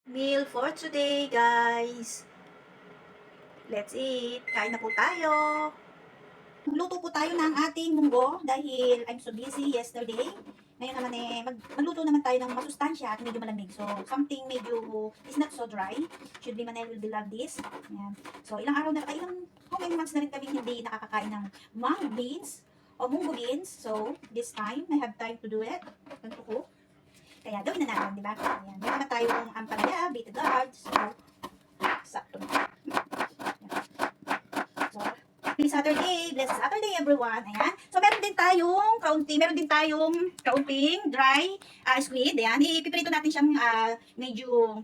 Meal for today, guys. Let's eat. Kain na po tayo. Magluto po tayo ng ating munggo dahil I'm so busy yesterday. Ngayon naman magluto naman tayo ng masustansya at medyo malamig. So, something medyo is not so dry. Should be Manel will be love this. Ayan. So, ilang araw na, how many months na rin kami hindi nakakakain ng mung beans o munggo beans. So, this time, I have time to do it. Ganito ko. Kaya gawin na natin, di ba? Ayan. Meron na tayong ampalaya, bitter gourd. So, sakto na. So, happy Saturday! Blessed Saturday, everyone! Ayan. So, meron din tayong kaunting dry squid. Ayan. Ipiprito natin siyang medyo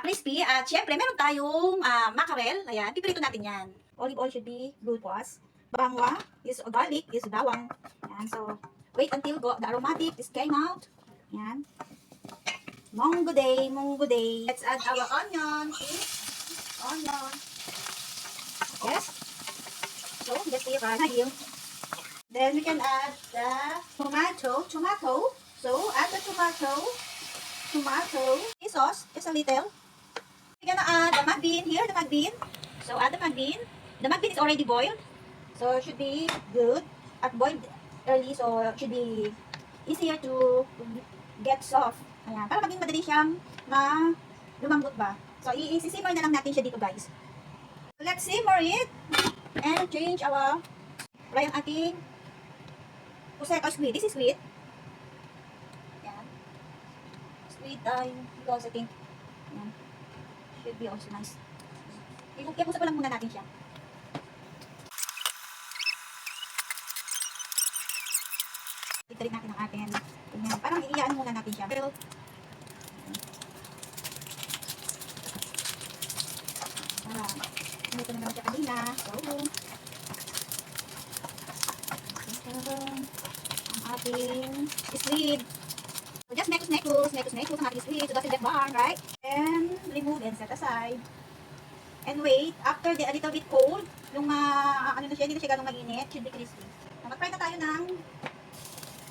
crispy. At syempre, meron tayong mackerel. Ayan. Piprito natin yan. Olive oil should be good for us. Bangwa is garlic, is bawang. Ayan. So, wait until the aromatic is came out. Ayan. Munggo day, munggo day. Let's add our onion. Onion. Yes. So, just leave right here. Then we can add the tomato. So, add the tomato. Sauce, just a little. We're gonna add the mung bean here, the mung bean. So, add the mung bean. The mung bean is already boiled. So, it should be good. At boiled early, so it should be easier to get soft. Ayan, para maging madali siyang lumambot ba. So, i-simmer na lang natin siya dito, guys. Let's simmer it and change our fry ang ating puset or squid. This is squid. Ayan. Squid because I think ayan, should be also nice. Ipusa pa lang muna natin siya. Italit natin ang atin. Ayan. Parang iiyaan muna natin siya. Pero ito naman siya kanina. So, ang ating squid. So, just nekus ang ating squid. So, doesn't get burn, right? And remove and set aside. And wait, after a little bit cold, yung ano na siya, hindi na siya ganong mag-init, should be crispy. So, mag-fry na tayo ng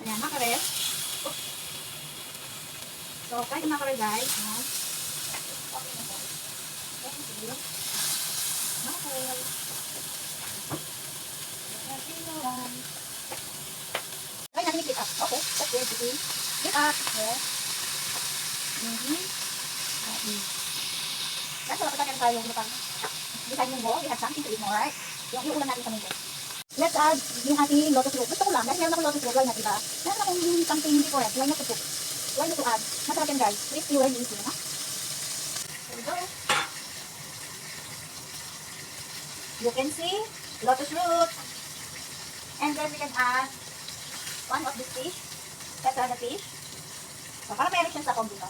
ayan, mackerel. Oops. So, fry yung mackerel, guys. Ayan. Thank you. Mackerel. Try natin i-heat up. Okay, that's good. Heat up. Yes. That's all. Kapag tayo yung lupang design munggo, we have something to eat more, right? Yung ulam natin sa munggo. Let's add yung ating lotus root. Gusto ko lang, dahil meron akong lotus root, why not, diba? Meron akong something different, why not to cook? Why not to add? Masarap yan, guys. Crispy, well easy, ha? There we go. You can see, lotus root. And then we can add one of this fish. Let's add the fish. So, para meron siyang sakong dito.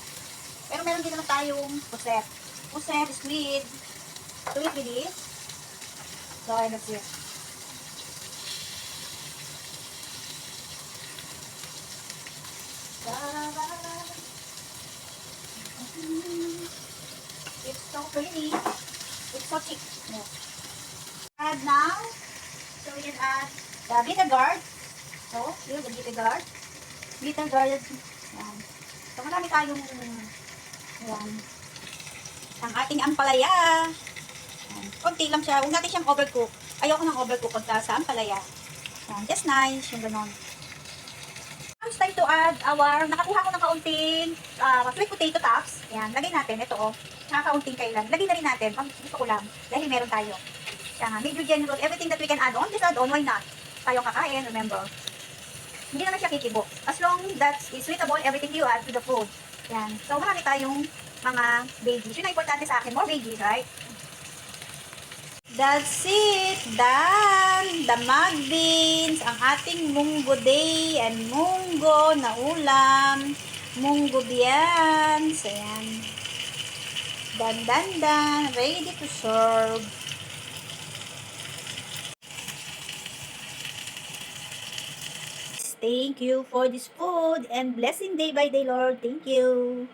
Pero meron din naman tayong puset. Puset, squid. So, with this. So, and that's it. It's so pretty. It's so cheap. Yeah. Add now. So, we can add the bitter gourd. So, here's the bitter gourd. Bitter gourd. Yan. So, marami tayong yan. Ang ating ampalaya. Yan. Konti lang siya. Huwag natin siyang overcook. Ayoko nang overcook pagka sa ampalaya. Yan. Just nice. Yung ganon. It's time to add nakakuha ko ng kaunting sweet potato tops. Yan. Lagay natin. Ito oh. Nakakaunting kailan. Lagay na rin natin. Pang gusto ko lang. Dahil meron tayo. Yan. Medyo generous. Everything that we can add on. Just add on. Why not? Tayo kakain. Remember. Hindi naman siya kikibo. As long that is suitable, everything you add to the food. Yan. So, marami tayong mga veggies. Yun ang importante sa akin. More veggies, right? That's it. Done. The mung beans. Ang ating munggo day. And munggo na ulam. Munggo beans. Ayan. Done. Ready to serve. Thank you for this food and blessing day by day, Lord. Thank you.